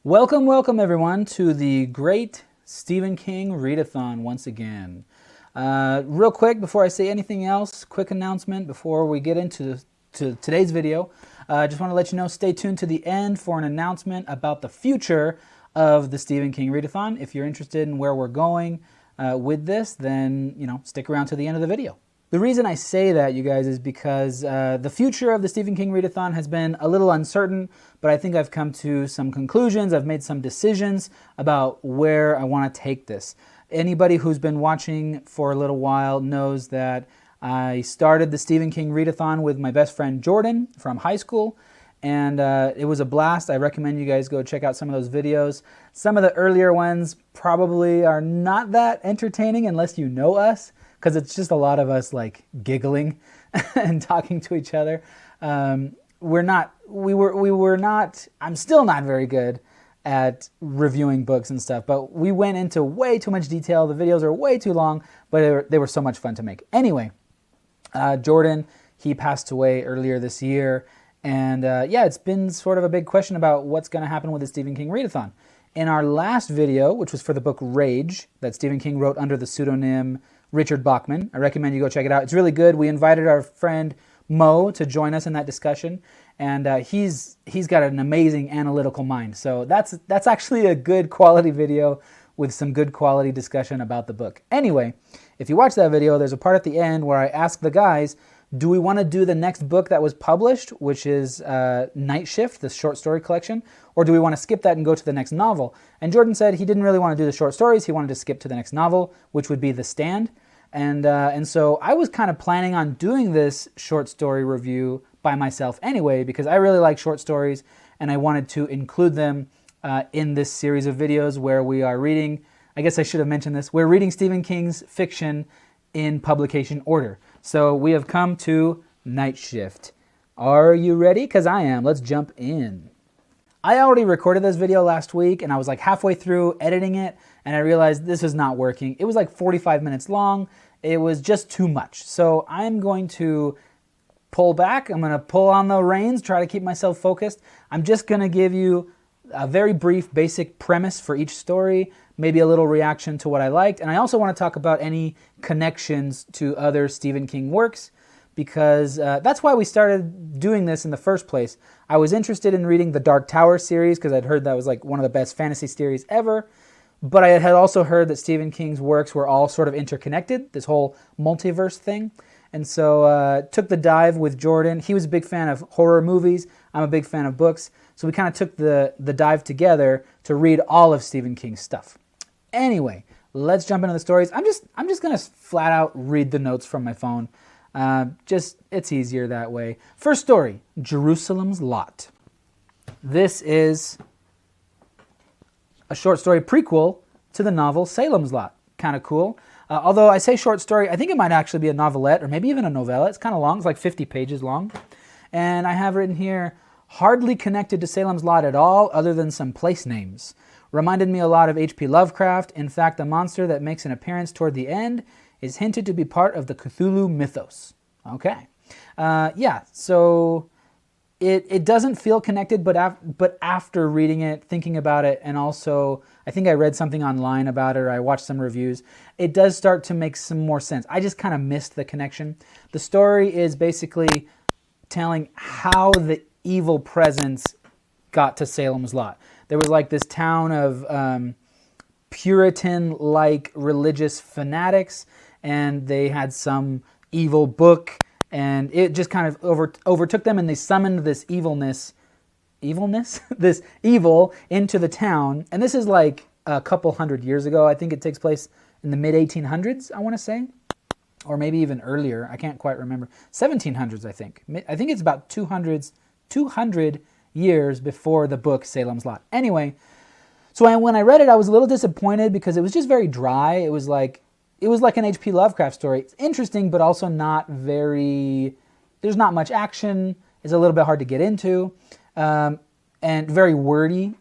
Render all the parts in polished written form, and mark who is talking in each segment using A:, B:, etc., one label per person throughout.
A: Welcome everyone to the great Stephen King Read-a-thon once again. Real quick, before I say anything else, quick announcement before we get into today's video. I just want to let you know, stay tuned to the end for an announcement about the future of the Stephen King Read-a-thon. If you're interested in where we're going with this, then stick around to the end of the video. The reason I say that, you guys, is because the future of the Stephen King Read-a-thon has been a little uncertain, but I think I've come to some conclusions. I've made some decisions about where I want to take this. Anybody who's been watching for a little while knows that I started the Stephen King Read-a-thon with my best friend Jordan from high school, and it was a blast. I recommend you guys go check out some of those videos. Some of the earlier ones probably are not that entertaining unless you know us, because it's just a lot of us like giggling and talking to each other. I'm still not very good at reviewing books and stuff, but we went into way too much detail. The videos are way too long, but they were so much fun to make. Anyway, Jordan, he passed away earlier this year, and yeah, it's been sort of a big question about what's going to happen with the Stephen King Read-a-thon. In our last video, which was for the book Rage, that Stephen King wrote under the pseudonym Richard Bachman. I recommend you go check it out. It's really good. We invited our friend Mo to join us in that discussion, and he's got an amazing analytical mind. So that's actually a good quality video with some good quality discussion about the book. Anyway, if you watch that video, there's a part at the end where I ask the guys, do we want to do the next book that was published, which is Night Shift, the short story collection, or do we want to skip that and go to the next novel? And Jordan said he didn't really want to do the short stories. He wanted to skip to the next novel, which would be The Stand. And so I was kind of planning on doing this short story review by myself anyway, because I really like short stories, and I wanted to include them in this series of videos where we are reading, I guess I should have mentioned this, we're reading Stephen King's fiction in publication order. So we have come to Night Shift. Are you ready? Because I am. Let's jump in. I already recorded this video last week, and I was like halfway through editing it, and I realized this is not working. It was like 45 minutes long. It was just too much. So I'm going to pull back. I'm going to pull on the reins, try to keep myself focused. I'm just going to give you a very brief basic premise for each story, maybe a little reaction to what I liked. And I also want to talk about any connections to other Stephen King works, because that's why we started doing this in the first place. I was interested in reading the Dark Tower series because I'd heard that was like one of the best fantasy series ever. But I had also heard that Stephen King's works were all sort of interconnected, this whole multiverse thing. And so took the dive with Jordan. He was a big fan of horror movies. I'm a big fan of books. So we kind of took the dive together to read all of Stephen King's stuff. Anyway, let's jump into the stories. I'm just going to flat out read the notes from my phone. It's easier that way. First story, Jerusalem's Lot. This is a short story prequel to the novel Salem's Lot. Kind of cool. Although I say short story, I think it might actually be a novelette or maybe even a novella. It's kind of long. It's like 50 pages long. And I have written here, hardly connected to Salem's Lot at all other than some place names. Reminded me a lot of H.P. Lovecraft. In fact, the monster that makes an appearance toward the end is hinted to be part of the Cthulhu mythos. Okay. Yeah, so it doesn't feel connected, but after reading it, thinking about it, and also I think I read something online about it, or I watched some reviews, it does start to make some more sense. I just kind of missed the connection. The story is basically telling how the evil presence got to Salem's Lot. There was like this town of Puritan-like religious fanatics, and they had some evil book, and it just kind of overtook them, and they summoned this this evil into the town. And this is like a couple hundred years ago. I think it takes place in the mid-1800s, I want to say, or maybe even earlier. I can't quite remember. 1700s, I think. I think it's about 200 years before the book Salem's Lot. Anyway, so when I read it, I was a little disappointed because it was just very dry. It was like an H.P. Lovecraft story. It's interesting, but also not very, there's not much action. It's a little bit hard to get into, and very wordy.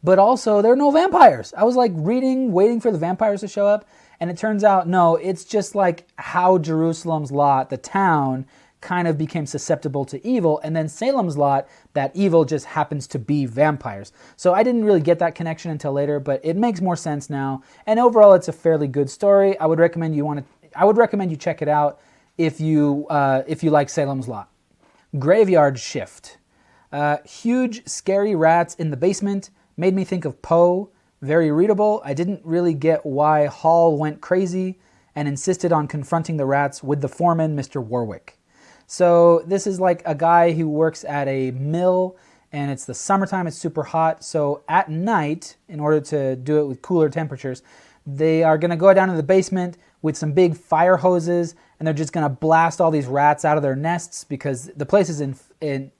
A: But also, there are no vampires. I was like reading, waiting for the vampires to show up, and it turns out, no, it's just like how Jerusalem's Lot, the town, kind of became susceptible to evil, and then Salem's Lot, that evil just happens to be vampires. So I didn't really get that connection until later, but it makes more sense now. And overall, it's a fairly good story. I would recommend you check it out if you like Salem's Lot. Graveyard Shift. Huge, scary rats in the basement made me think of Poe. Very readable. I didn't really get why Hall went crazy and insisted on confronting the rats with the foreman, Mr. Warwick. So this is like a guy who works at a mill, and it's the summertime, it's super hot. So at night, in order to do it with cooler temperatures, they are going to go down to the basement with some big fire hoses, and they're just going to blast all these rats out of their nests because the place is infested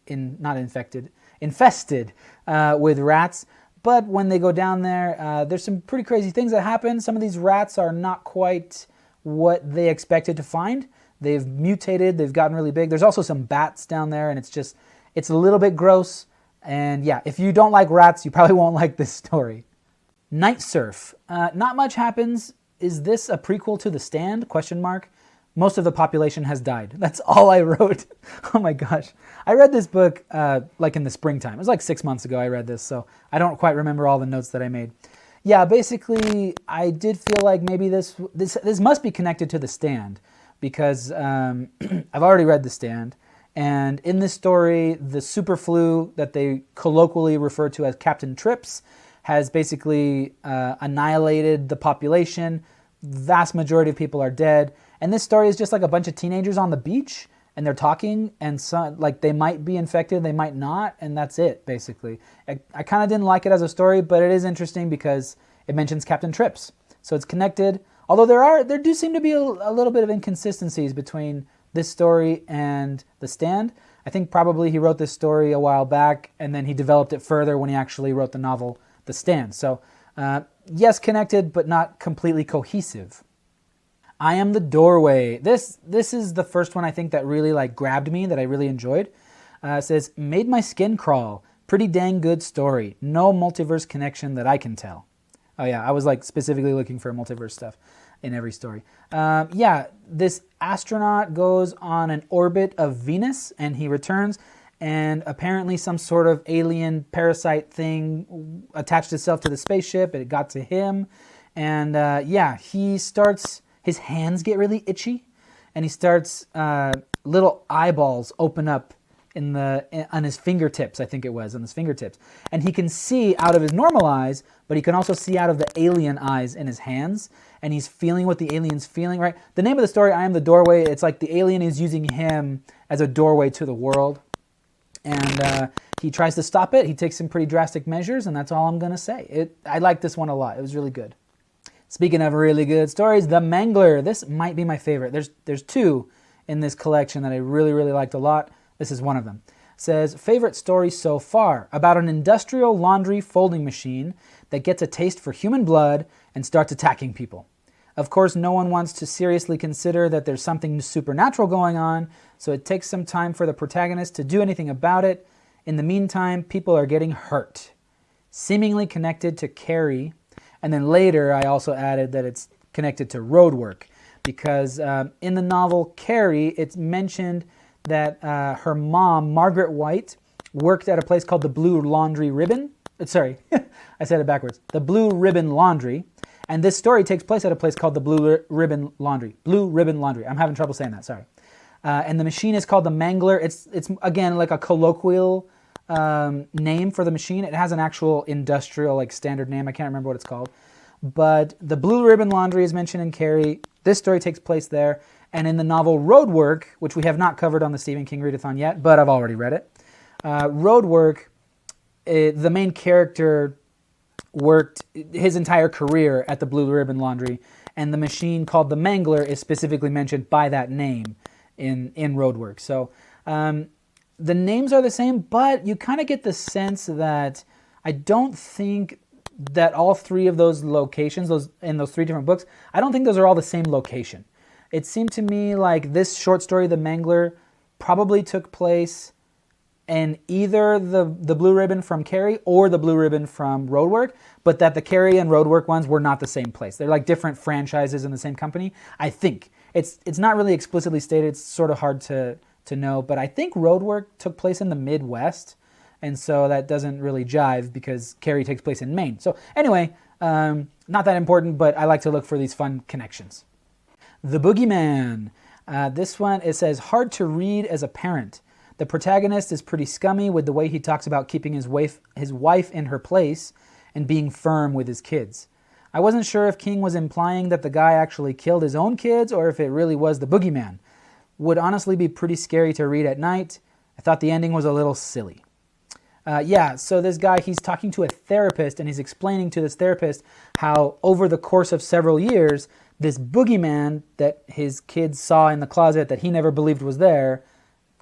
A: with rats. But when they go down there, there's some pretty crazy things that happen. Some of these rats are not quite what they expected to find. They've mutated, they've gotten really big. There's also some bats down there, and it's a little bit gross. And yeah, if you don't like rats, you probably won't like this story. Night Surf. Not much happens. Is this a prequel to The Stand? Question mark. Most of the population has died. That's all I wrote. Oh my gosh. I read this book like in the springtime. It was like 6 months ago I read this, so I don't quite remember all the notes that I made. Yeah, basically, I did feel like maybe this must be connected to The Stand, because I've already read The Stand, and in this story, the super flu that they colloquially refer to as Captain Trips has basically annihilated the population. Vast majority of people are dead, and this story is just like a bunch of teenagers on the beach, and they're talking, and like they might be infected, they might not, and that's it, basically. I kind of didn't like it as a story, but it is interesting because it mentions Captain Trips, so it's connected. Although there do seem to be a little bit of inconsistencies between this story and The Stand. I think probably he wrote this story a while back, and then he developed it further when he actually wrote the novel The Stand. So yes, connected, but not completely cohesive. I Am the Doorway. This is the first one I think that really like grabbed me, that I really enjoyed. It says, made my skin crawl. Pretty dang good story. No multiverse connection that I can tell. Oh yeah, I was like specifically looking for multiverse stuff in every story. Yeah, this astronaut goes on an orbit of Venus, and he returns, and apparently some sort of alien parasite thing attached itself to the spaceship, and it got to him. And yeah, his hands get really itchy, and he starts, little eyeballs open up on his fingertips, I think it was, on his fingertips. And he can see out of his normal eyes, but he can also see out of the alien eyes in his hands, and he's feeling what the alien's feeling, right? The name of the story, I Am the Doorway, it's like the alien is using him as a doorway to the world. And he tries to stop it. He takes some pretty drastic measures, and that's all I'm going to say. I like this one a lot. It was really good. Speaking of really good stories, The Mangler. This might be my favorite. There's two in this collection that I really, really liked a lot. This is one of them. It says, favorite story so far, about an industrial laundry folding machine that gets a taste for human blood and starts attacking people. Of course, no one wants to seriously consider that there's something supernatural going on, so it takes some time for the protagonist to do anything about it. In the meantime, people are getting hurt. Seemingly connected to Carrie, and then later I also added that it's connected to roadwork, because in the novel Carrie, it's mentioned that her mom, Margaret White, worked at a place called the Blue Laundry Ribbon. Sorry, I said it backwards. The Blue Ribbon Laundry. And this story takes place at a place called the Blue Ribbon Laundry. Blue Ribbon Laundry. I'm having trouble saying that, sorry. And the machine is called the Mangler. It's again, like a colloquial name for the machine. It has an actual industrial, like standard name. I can't remember what it's called. But the Blue Ribbon Laundry is mentioned in Carrie. This story takes place there. And in the novel Roadwork, which we have not covered on the Stephen King Read-a-thon yet, but I've already read it. Roadwork, the main character worked his entire career at the Blue Ribbon Laundry, and the machine called the Mangler is specifically mentioned by that name in Roadwork. So the names are the same, but you kind of get the sense that I don't think that all three of those locations, in those three different books, I don't think those are all the same location. It seemed to me like this short story, The Mangler, probably took place in either the Blue Ribbon from Carrie or the Blue Ribbon from Roadwork, but that the Carrie and Roadwork ones were not the same place. They're like different franchises in the same company, I think. It's not really explicitly stated. It's sort of hard to to know, but I think Roadwork took place in the Midwest, and so that doesn't really jive because Carrie takes place in Maine. So anyway, not that important, but I like to look for these fun connections. The Boogeyman. This one, it says, hard to read as a parent. The protagonist is pretty scummy with the way he talks about keeping his wife in her place and being firm with his kids. I wasn't sure if King was implying that the guy actually killed his own kids or if it really was the Boogeyman. Would honestly be pretty scary to read at night. I thought the ending was a little silly. So this guy, he's talking to a therapist and he's explaining to this therapist how over the course of several years, this Boogeyman that his kids saw in the closet that he never believed was there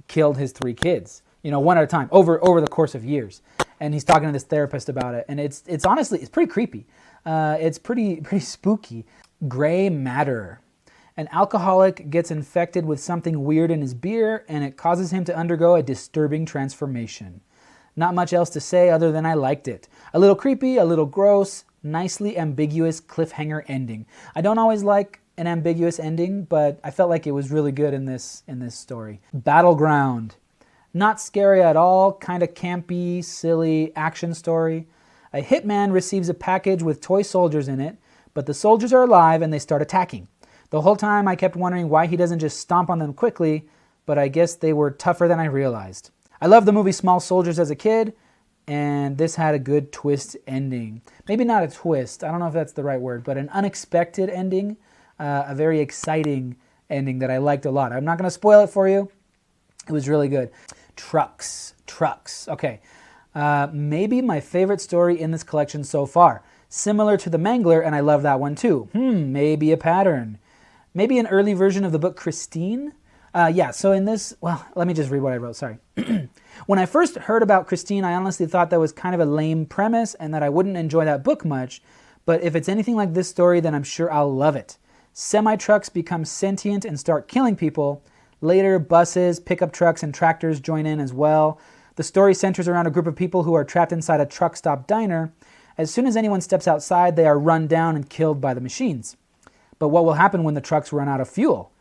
A: killed his 3 kids, one at a time over the course of years. And he's talking to this therapist about it. And it's honestly, it's pretty creepy. It's pretty spooky. Gray matter. An alcoholic gets infected with something weird in his beer and it causes him to undergo a disturbing transformation. Not much else to say other than I liked it. A little creepy, a little gross, nicely ambiguous cliffhanger ending. I don't always like an ambiguous ending, but I felt like it was really good in this story. Battleground. Not scary at all, kind of campy, silly action story. A hitman receives a package with toy soldiers in it, but the soldiers are alive and they start attacking. The whole time I kept wondering why he doesn't just stomp on them quickly, but I guess they were tougher than I realized. I loved the movie Small Soldiers as a kid, and this had a good twist ending. Maybe not a twist, I don't know if that's the right word, but an unexpected ending, a very exciting ending that I liked a lot. I'm not going to spoil it for you. It was really good. Trucks. Okay. Maybe my favorite story in this collection so far. Similar to the Mangler, and I love that one too. Maybe a pattern. Maybe an early version of the book Christine? So in this, let me just read what I wrote, sorry. When I first heard about Christine, I honestly thought that was kind of a lame premise and that I wouldn't enjoy that book much, but if it's anything like this story, then I'm sure I'll love it. Semi-trucks become sentient and start killing people. Later, buses, pickup trucks, and tractors join in as well. The story centers around a group of people who are trapped inside a truck stop diner. As soon as anyone steps outside, they are run down and killed by the machines. But what will happen when the trucks run out of fuel?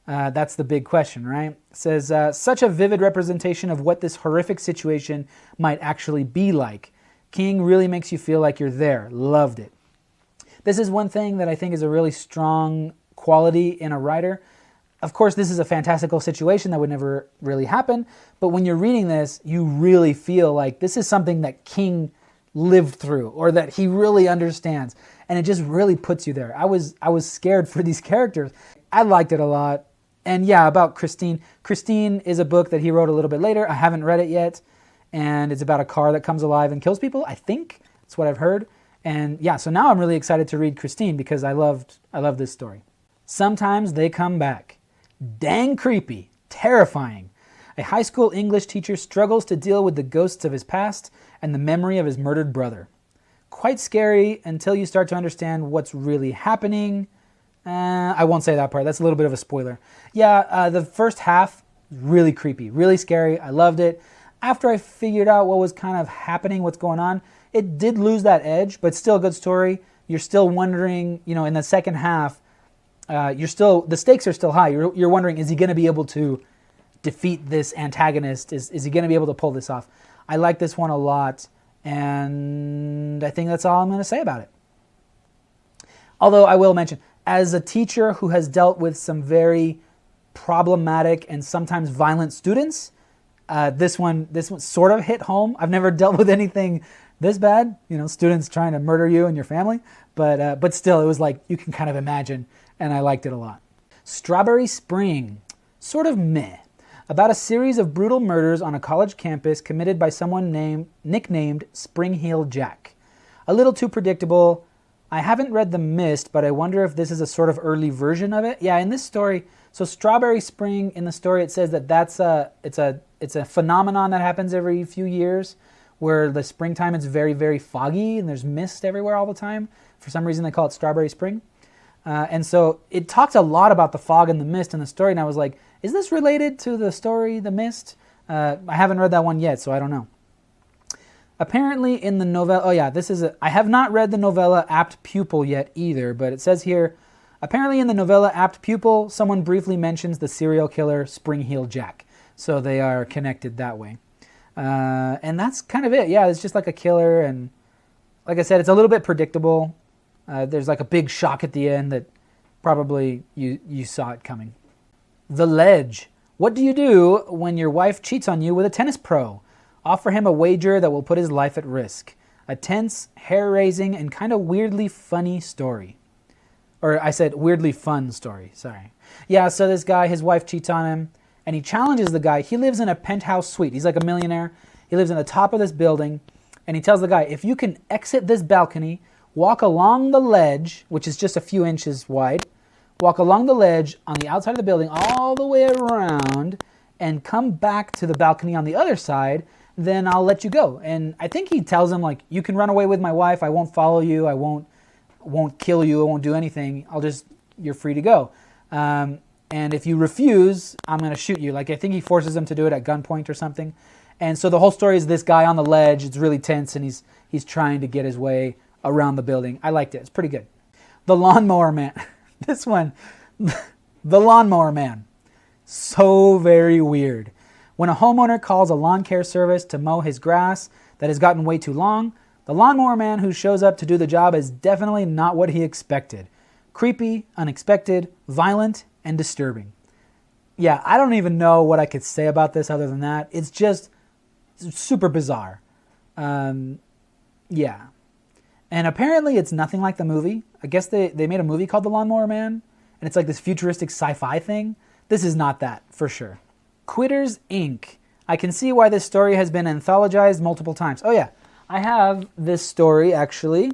A: That's the big question, right? It says, such a vivid representation of what this horrific situation might actually be like. King really makes you feel like you're there. Loved it. This is one thing that I think is a really strong quality in a writer. Of course, this is a fantastical situation that would never really happen, but when you're reading this, you really feel like this is something that King lived through or that he really understands, and it just really puts you there. I was scared for these characters. I liked it a lot. And yeah, about Christine. Christine is a book that he wrote a little bit later. I haven't read it yet, and it's about a car that comes alive and kills people, I think. That's what I've heard. And yeah, so now I'm really excited to read Christine because I love this story. Sometimes they come back. Dang creepy, terrifying. A high school English teacher struggles to deal with the ghosts of his past and the memory of his murdered brother. Quite scary until you start to understand what's really happening. I won't say that part. That's a little bit of a spoiler. Yeah, the first half, really creepy, really scary. I loved it. After I figured out what was kind of happening, what's going on, it did lose that edge, but still a good story. You're still wondering, in the second half, the stakes are still high. You're wondering, is he going to be able to defeat this antagonist? Is he going to be able to pull this off? I like this one a lot, and I think that's all I'm going to say about it. Although I will mention, as a teacher who has dealt with some very problematic and sometimes violent students, this one sort of hit home. I've never dealt with anything this bad, students trying to murder you and your family, but still, it was like you can kind of imagine, and I liked it a lot. Strawberry Spring, sort of meh. About a series of brutal murders on a college campus committed by someone nicknamed Spring Heel Jack. A little too predictable. I haven't read The Mist, but I wonder if this is a sort of early version of it. Yeah, in this story, so Strawberry Spring, in the story, it says that it's a phenomenon that happens every few years, where the springtime it's very, very foggy and there's mist everywhere all the time. For some reason, they call it Strawberry Spring. And so it talks a lot about the fog and the mist in the story, and I was like, is this related to the story, The Mist? I haven't read that one yet, so I don't know. Apparently in the novella, I have not read the novella Apt Pupil yet either, but it says here, apparently in the novella Apt Pupil, someone briefly mentions the serial killer Spring Heel Jack. So they are connected that way. And that's kind of it. Yeah, it's just like a killer. And like I said, it's a little bit predictable. There's like a big shock at the end that probably you saw it coming. The Ledge. What do you do when your wife cheats on you with a tennis pro? Offer him a wager that will put his life at risk. A tense, hair-raising, and kind of weirdly funny story. Or I said weirdly fun story, sorry. Yeah, so this guy, his wife cheats on him, and he challenges the guy. He lives in a penthouse suite. He's like a millionaire. He lives in the top of this building, and he tells the guy, if you can exit this balcony, walk along the ledge, which is just a few inches wide, walk along the ledge on the outside of the building all the way around, and come back to the balcony on the other side, then I'll let you go. And I think he tells him, like, you can run away with my wife. I won't follow you. I won't kill you. I won't do anything. You're free to go. And if you refuse, I'm going to shoot you. Like, I think he forces him to do it at gunpoint or something. And so the whole story is this guy on the ledge. It's really tense, and he's trying to get his way around the building. I liked it. It's pretty good. The Lawnmower Man. This one, The Lawnmower Man. So very weird. When a homeowner calls a lawn care service to mow his grass that has gotten way too long, the lawnmower man who shows up to do the job is definitely not what he expected. Creepy, unexpected, violent, and disturbing. Yeah, I don't even know what I could say about this other than that. It's just super bizarre. Yeah. And apparently it's nothing like the movie. I guess they made a movie called The Lawnmower Man, and it's like this futuristic sci-fi thing. This is not that, for sure. Quitters, Inc. I can see why this story has been anthologized multiple times. Oh yeah, I have this story actually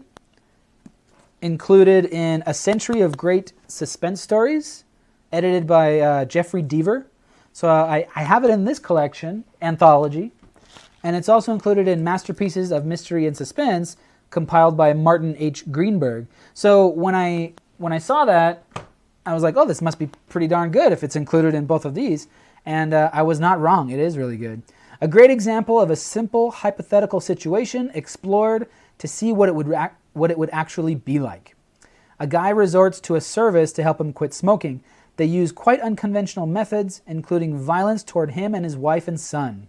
A: included in A Century of Great Suspense Stories, edited by Jeffrey Deaver. So I have it in this collection, anthology, and it's also included in Masterpieces of Mystery and Suspense, compiled by Martin H. Greenberg. So when I saw that, I was like, oh, this must be pretty darn good if it's included in both of these. And I was not wrong. It is really good. A great example of a simple hypothetical situation explored to see what it would actually be like. A guy resorts to a service to help him quit smoking. They use quite unconventional methods, including violence toward him and his wife and son.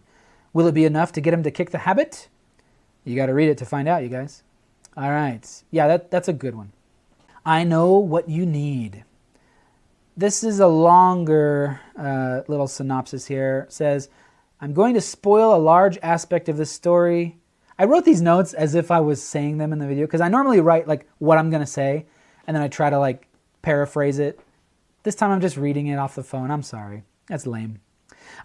A: Will it be enough to get him to kick the habit? You got to read it to find out, you guys. All right. Yeah, that's a good one. I Know What You Need. This is a longer little synopsis here. It says, I'm going to spoil a large aspect of this story. I wrote these notes as if I was saying them in the video, because I normally write like what I'm going to say, and then I try to like paraphrase it. This time I'm just reading it off the phone. I'm sorry. That's lame.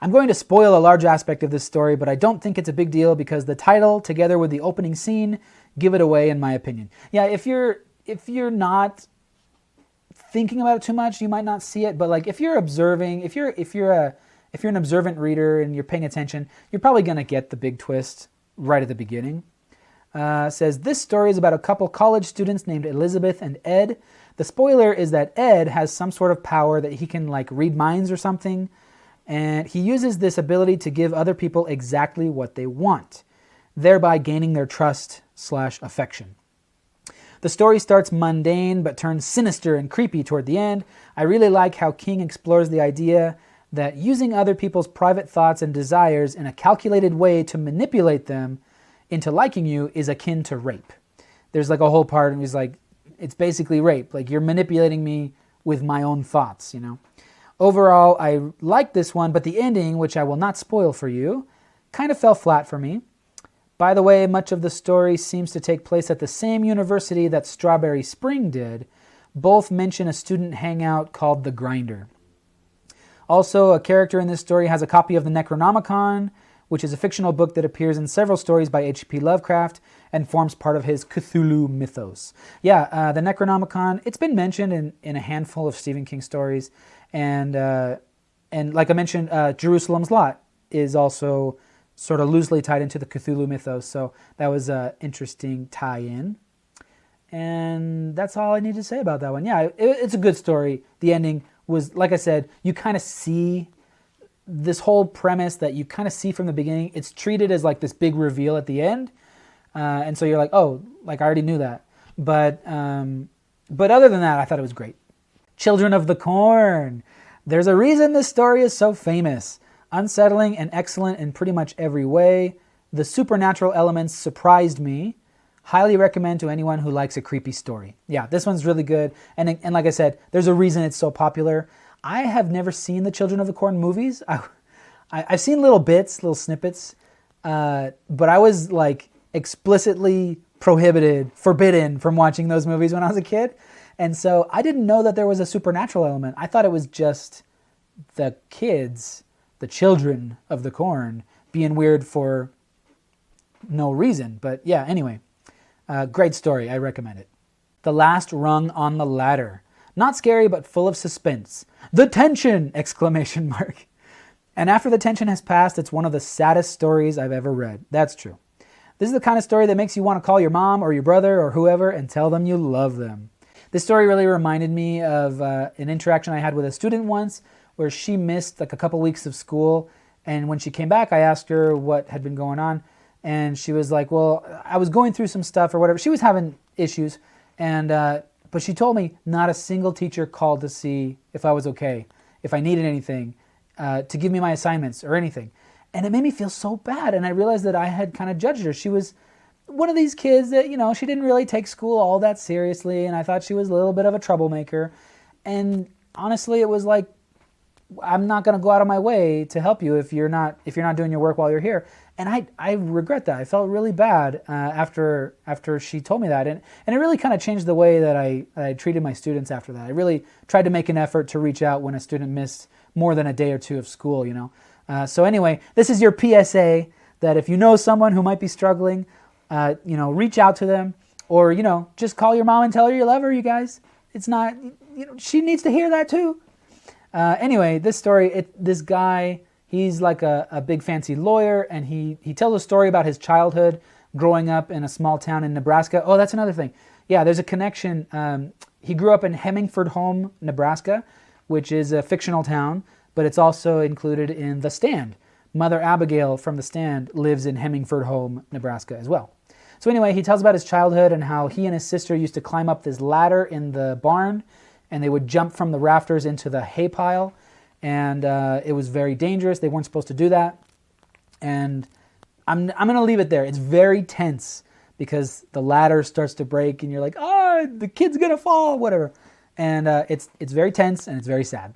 A: I'm going to spoil a large aspect of this story, but I don't think it's a big deal because the title, together with the opening scene, give it away in my opinion. Yeah, if you're not thinking about it too much, you might not see it, but like if you're observing, if you're an observant reader and you're paying attention, you're probably going to get the big twist right at the beginning. Says, this story is about a couple college students named Elizabeth and Ed. The spoiler is that Ed has some sort of power that he can like read minds or something, and he uses this ability to give other people exactly what they want, thereby gaining their trust/affection. The story starts mundane but turns sinister and creepy toward the end. I really like how King explores the idea that using other people's private thoughts and desires in a calculated way to manipulate them into liking you is akin to rape. There's like a whole part and he's like, it's basically rape. Like you're manipulating me with my own thoughts, you know. Overall, I like this one, but the ending, which I will not spoil for you, kind of fell flat for me. By the way, much of the story seems to take place at the same university that Strawberry Spring did. Both mention a student hangout called The Grinder. Also, a character in this story has a copy of the Necronomicon, which is a fictional book that appears in several stories by H.P. Lovecraft and forms part of his Cthulhu mythos. Yeah, the Necronomicon, it's been mentioned in a handful of Stephen King stories. And like I mentioned, Jerusalem's Lot is also sort of loosely tied into the Cthulhu mythos. So that was an interesting tie-in. And that's all I need to say about that one. Yeah, it's a good story. The ending was, like I said, you kind of see this whole premise that you kind of see from the beginning. It's treated as like this big reveal at the end. And so you're like, oh, like I already knew that. But other than that, I thought it was great. Children of the Corn. There's a reason this story is so famous. Unsettling and excellent in pretty much every way. The supernatural elements surprised me. Highly recommend to anyone who likes a creepy story. Yeah, this one's really good. And like I said, there's a reason it's so popular. I have never seen the Children of the Corn movies. I've seen little bits, little snippets, but I was like explicitly forbidden from watching those movies when I was a kid. And so I didn't know that there was a supernatural element. I thought it was just the kids, the children of the corn, being weird for no reason. But yeah, anyway, great story. I recommend it. The Last Rung on the Ladder. Not scary, but full of suspense. The tension! Exclamation mark. And after the tension has passed, it's one of the saddest stories I've ever read. That's true. This is the kind of story that makes you want to call your mom or your brother or whoever and tell them you love them. This story really reminded me of an interaction I had with a student once where she missed like a couple weeks of school. And when she came back, I asked her what had been going on. And she was like, well, I was going through some stuff or whatever. She was having issues. But she told me not a single teacher called to see if I was okay, if I needed anything, to give me my assignments or anything. And it made me feel so bad. And I realized that I had kind of judged her. She was one of these kids that, she didn't really take school all that seriously. And I thought she was a little bit of a troublemaker. And honestly, it was like, I'm not going to go out of my way to help you if you're not doing your work while you're here. And I regret that. I felt really bad after she told me that. And it really kind of changed the way that I treated my students after that. I really tried to make an effort to reach out when a student missed more than a day or two of school, So anyway, this is your PSA that if you know someone who might be struggling, reach out to them or, just call your mom and tell her you love her, you guys. It's not, she needs to hear that too. Anyway, this story, this guy, he's like a big fancy lawyer, and he tells a story about his childhood growing up in a small town in Nebraska. Oh, that's another thing. Yeah, there's a connection. He grew up in Hemingford Home, Nebraska, which is a fictional town, but it's also included in The Stand. Mother Abigail from The Stand lives in Hemingford Home, Nebraska as well. So anyway, he tells about his childhood and how he and his sister used to climb up this ladder in the barn, and they would jump from the rafters into the hay pile, and it was very dangerous. They weren't supposed to do that, and I'm going to leave it there. It's very tense because the ladder starts to break, and you're like, oh, the kid's going to fall, whatever. And it's very tense, and it's very sad.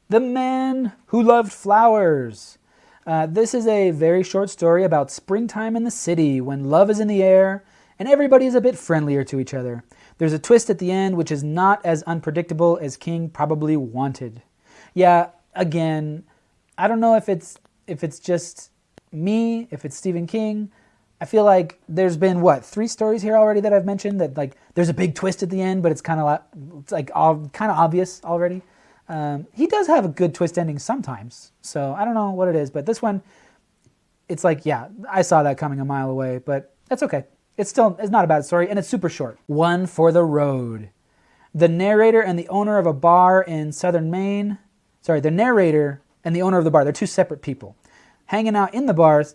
A: The Man Who Loved Flowers. This is a very short story about springtime in the city when love is in the air and everybody is a bit friendlier to each other. There's a twist at the end which is not as unpredictable as King probably wanted. Yeah, again, I don't know if it's just me, if it's Stephen King. I feel like there's been 3 stories here already that I've mentioned that like there's a big twist at the end, but it's kind of obvious already. He does have a good twist ending sometimes, so I don't know what it is, but this one, it's like, yeah, I saw that coming a mile away, but that's okay. It's not a bad story, and it's super short. One for the Road. The narrator and the owner of a bar in southern Maine, the narrator and the owner of the bar, they're 2 separate people, hanging out in the bars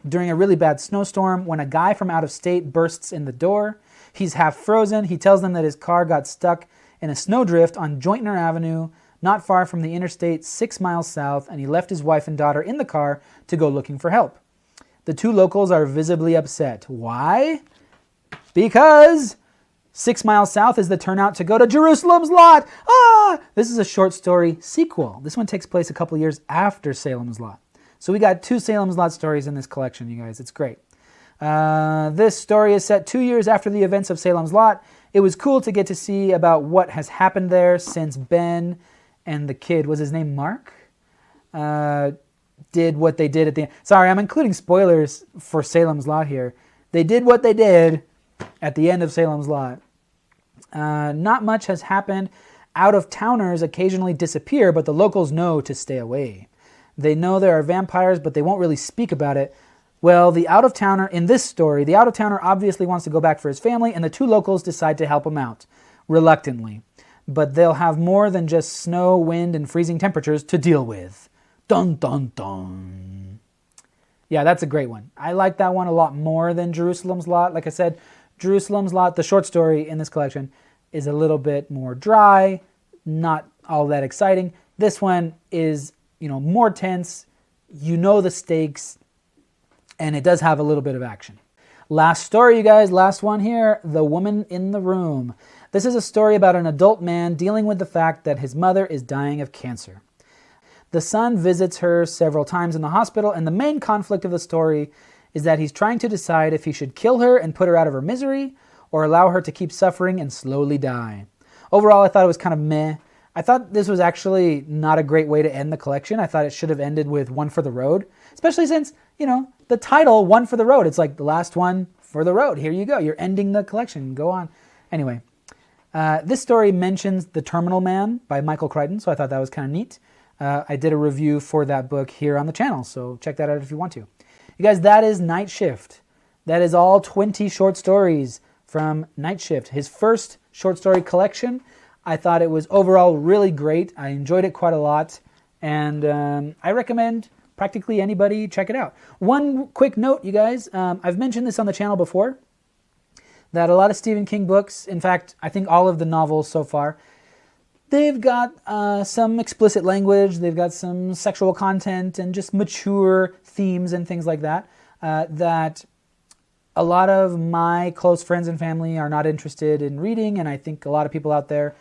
A: during a really bad snowstorm when a guy from out of state bursts in the door. He's half frozen. He tells them that his car got stuck in a snowdrift on Jointner Avenue, not far from the interstate 6 miles south, and he left his wife and daughter in the car to go looking for help. The 2 locals are visibly upset. Why? Because 6 miles south is the turnout to go to Jerusalem's Lot. This is a short story sequel. This one takes place a couple years after Salem's Lot. So we got 2 Salem's Lot stories in this collection, you guys. It's great. This story is set 2 years after the events of Salem's Lot. It was cool to get to see about what has happened there since Ben and the kid, was his name Mark? Did what they did at the end. Sorry, I'm including spoilers for Salem's Lot here. They did what they did at the end of Salem's Lot. Not much has happened. Out-of-towners occasionally disappear, but the locals know to stay away. They know there are vampires, but they won't really speak about it. Well, the out-of-towner, in this story, the out-of-towner obviously wants to go back for his family, and the 2 locals decide to help him out, reluctantly. But they'll have more than just snow, wind, and freezing temperatures to deal with. Dun, dun, dun. Yeah, that's a great one. I like that one a lot more than Jerusalem's Lot. Like I said, Jerusalem's Lot, the short story in this collection, is a little bit more dry, not all that exciting. This one is more tense. You know the stakes, and it does have a little bit of action. Last story, you guys, last one here, The Woman in the Room. This is a story about an adult man dealing with the fact that his mother is dying of cancer. The son visits her several times in the hospital, and the main conflict of the story is that he's trying to decide if he should kill her and put her out of her misery, or allow her to keep suffering and slowly die. Overall, I thought it was kind of meh. I thought this was actually not a great way to end the collection. I thought it should have ended with One for the Road, especially since, the title, One for the Road. It's like the last one for the road. Here you go. You're ending the collection. Go on. Anyway, this story mentions The Terminal Man by Michael Crichton, so I thought that was kind of neat. I did a review for that book here on the channel, so check that out if you want to. You guys, that is Night Shift. That is all 20 short stories from Night Shift, his first short story collection. I thought it was overall really great. I enjoyed it quite a lot, and I recommend practically anybody check it out. One quick note, you guys, I've mentioned this on the channel before, that a lot of Stephen King books, in fact, I think all of the novels so far, they've got some explicit language, they've got some sexual content and just mature themes and things like that, that a lot of my close friends and family are not interested in reading, and I think a lot of people out there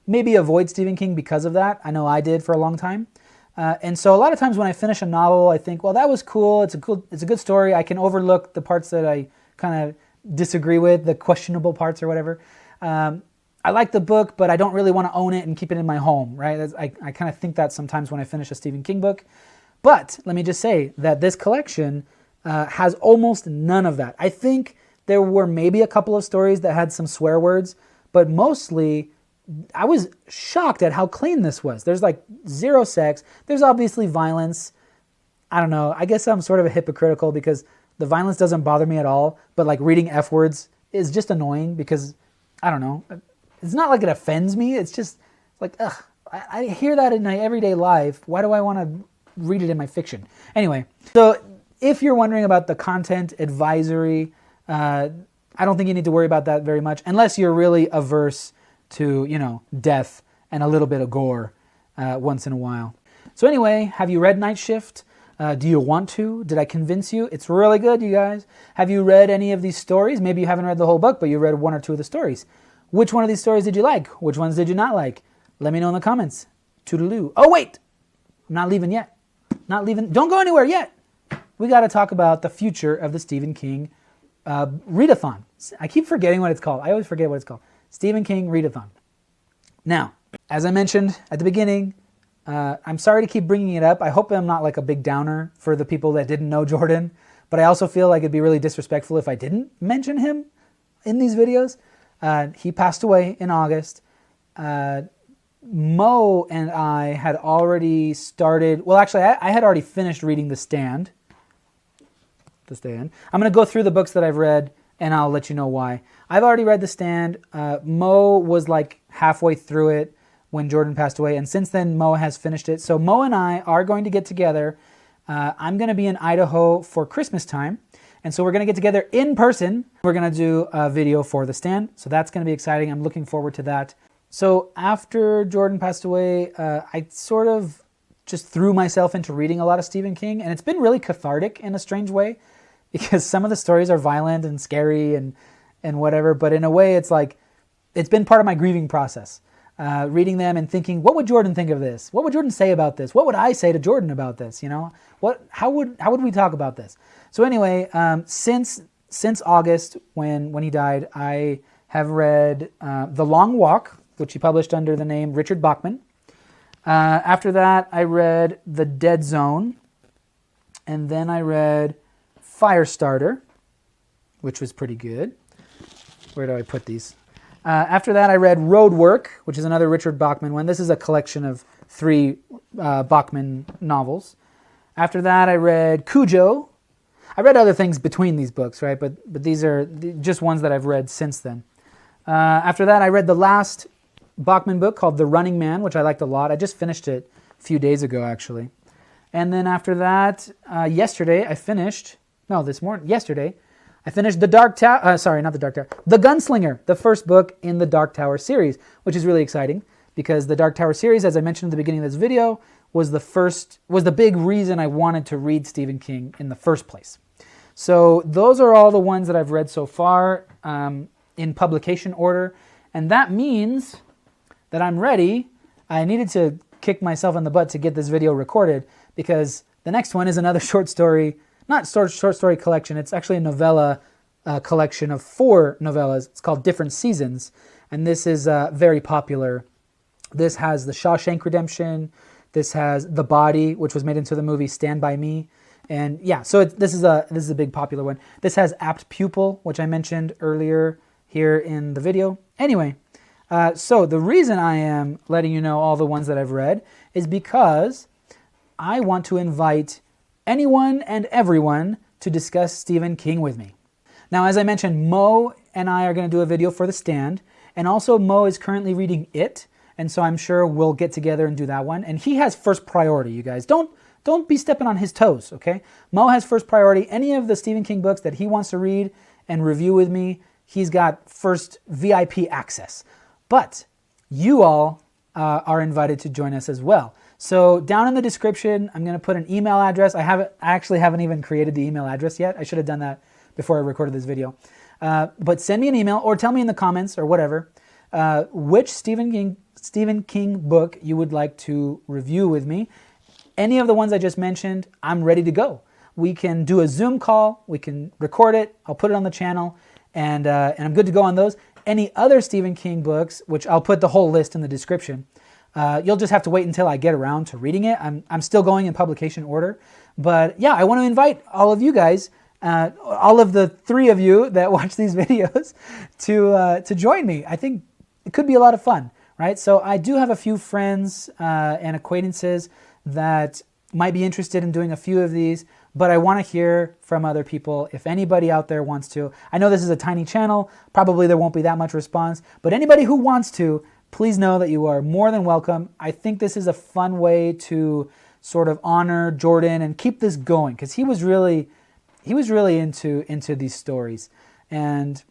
A: maybe avoid Stephen King because of that. I know I did for a long time. And so a lot of times when I finish a novel, I think, well, that was cool. It's a good story. I can overlook the parts that I kind of disagree with, the questionable parts or whatever. I like the book, but I don't really want to own it and keep it in my home, right? I kind of think that sometimes when I finish a Stephen King book. But let me just say that this collection has almost none of that. I think there were maybe a couple of stories that had some swear words, but mostly I was shocked at how clean this was. There's like zero sex. There's obviously violence. I don't know. I guess I'm sort of a hypocritical because the violence doesn't bother me at all, but like reading F words is just annoying because, I don't know. It's not like it offends me. It's just like, ugh, I hear that in my everyday life. Why do I want to read it in my fiction? Anyway, so if you're wondering about the content advisory, I don't think you need to worry about that very much unless you're really averse to, death and a little bit of gore once in a while. So anyway, have you read Night Shift? Do you want to? Did I convince you? It's really good, you guys. Have you read any of these stories? Maybe you haven't read the whole book, but you read one or two of the stories. Which one of these stories did you like? Which ones did you not like? Let me know in the comments. Toodaloo. Oh, wait! I'm not leaving yet. Not leaving. Don't go anywhere yet. We got to talk about the future of the Stephen King Read-a-thon. I keep forgetting what it's called. I always forget what it's called. Stephen King Read-a-thon. Now, as I mentioned at the beginning, I'm sorry to keep bringing it up. I hope I'm not like a big downer for the people that didn't know Jordan, but I also feel like it'd be really disrespectful if I didn't mention him in these videos. He passed away in August. Mo and I had already started, well actually I had already finished reading The Stand. I'm going to go through the books that I've read and I'll let you know why. I've already read The Stand. Mo was like halfway through it when Jordan passed away, and since then Mo has finished it. So Mo and I are going to get together. I'm going to be in Idaho for Christmas time, and so we're going to get together in person. We're going to do a video for The Stand, so that's going to be exciting. I'm looking forward to that. So after Jordan passed away, I sort of just threw myself into reading a lot of Stephen King, and it's been really cathartic in a strange way, because some of the stories are violent and scary and whatever, but in a way it's like, it's been part of my grieving process. Reading them and thinking, what would Jordan think of this? What would Jordan say about this? What would I say to Jordan about this? How would we talk about this? So anyway, since August when he died, I have read The Long Walk, which he published under the name Richard Bachman. After that, I read The Dead Zone, and then I read Firestarter, which was pretty good. Where do I put these? After that, I read Roadwork, which is another Richard Bachman one. This is a collection of 3 Bachman novels. After that, I read Cujo. I read other things between these books, right? But these are just ones that I've read since then. After that, I read the last Bachman book called The Running Man, which I liked a lot. I just finished it a few days ago, actually. And then after that, yesterday, I finished The Dark Tower, The Gunslinger, the first book in the Dark Tower series, which is really exciting because the Dark Tower series, as I mentioned at the beginning of this video, was the big reason I wanted to read Stephen King in the first place. So those are all the ones that I've read so far in publication order, and that means that I'm ready. I needed to kick myself in the butt to get this video recorded because the next one is another short story, not short story collection. It's actually a novella collection of 4 novellas. It's called Different Seasons, and this is very popular. This has The Shawshank Redemption. This has The Body, which was made into the movie Stand By Me. And yeah, so this is a big popular one. This has Apt Pupil, which I mentioned earlier here in the video. Anyway, so the reason I am letting you know all the ones that I've read is because I want to invite anyone and everyone to discuss Stephen King with me. Now, as I mentioned, Mo and I are going to do a video for The Stand, and also Mo is currently reading It, and so I'm sure we'll get together and do that one. And he has first priority, you guys. Don't be stepping on his toes, okay? Mo has first priority. Any of the Stephen King books that he wants to read and review with me, he's got first VIP access. But you all are invited to join us as well. So down in the description, I'm going to put an email address. I actually haven't even created the email address yet. I should have done that before I recorded this video. But send me an email or tell me in the comments or whatever which Stephen King book you would like to review with me. Any of the ones I just mentioned, I'm ready to go. We can do a Zoom call. We can record it. I'll put it on the channel, and I'm good to go on those. Any other Stephen King books, which I'll put the whole list in the description, you'll just have to wait until I get around to reading it. I'm still going in publication order. But yeah, I want to invite all of you guys, all of the 3 of you that watch these videos, to join me. I think it could be a lot of fun, right? So I do have a few friends and acquaintances that might be interested in doing a few of these, but I want to hear from other people if anybody out there wants to. I know this is a tiny channel, probably there won't be that much response, but anybody who wants to, please know that you are more than welcome. I think this is a fun way to sort of honor Jordan and keep this going, because he was really into these stories. And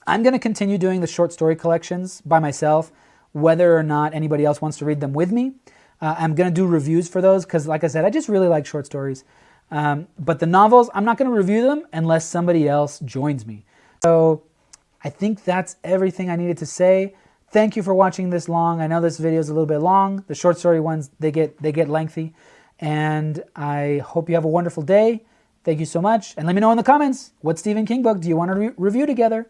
A: I'm going to continue doing the short story collections by myself, whether or not anybody else wants to read them with me. I'm going to do reviews for those because, like I said, I just really like short stories. But the novels, I'm not going to review them unless somebody else joins me. So I think that's everything I needed to say. Thank you for watching this long. I know this video is a little bit long. The short story ones, they get lengthy. And I hope you have a wonderful day. Thank you so much. And let me know in the comments, what Stephen King book do you want to review together?